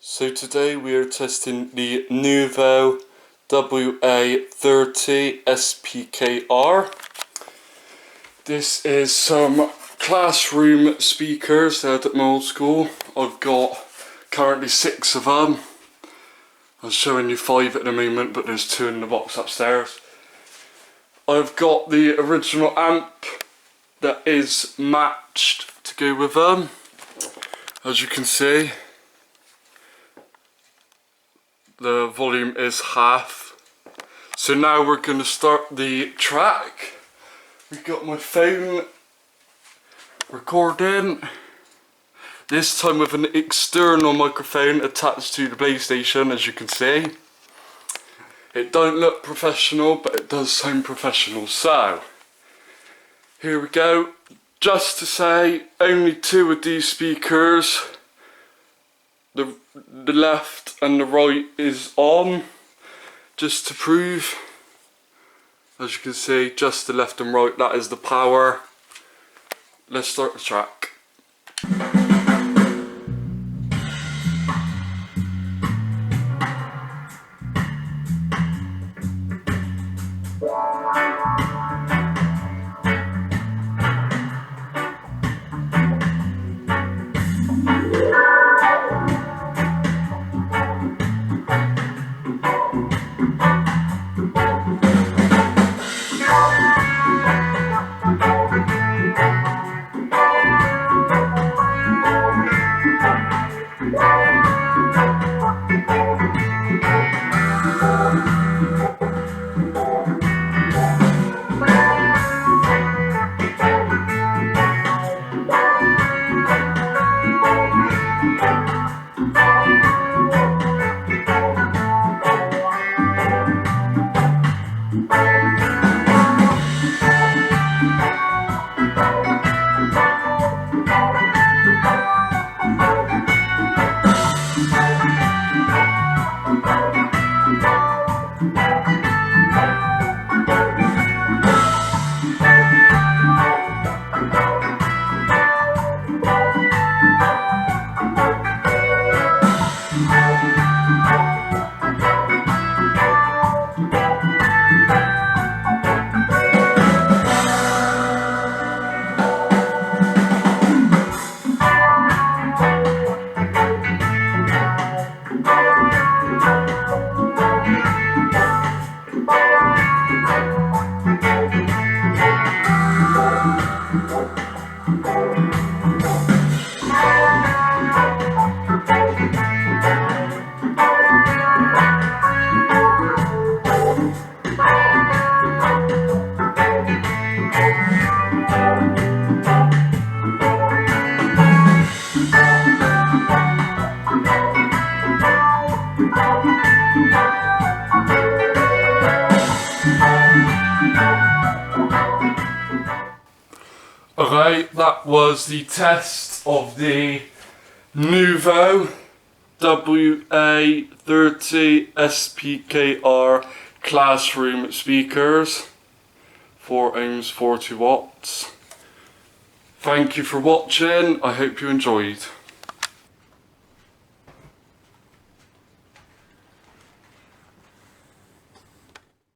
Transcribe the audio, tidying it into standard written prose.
So today we are testing the NuVo WA-30SPKR. This is some classroom speakers out at my old school. I've got currently 6 of them. I'm showing you 5 at the moment, but there's 2 in the box upstairs. I've got the original amp that is matched to go with them, as you can see. The volume is half. So now we're going to start the track. We've got my phone recording, this time with an external microphone attached to the PlayStation, as you can see. It don't look professional, but it does sound professional. So here we go. Just to say, only 2 of these speakers, the left and the right, is on, just to prove. As you can see, just the left and right, that is the power. Let's start the track. Okay, that was the test of the NuVo WA-30SPKR classroom speakers, 4 ohms, 40 watts. Thank you for watching. I hope you enjoyed.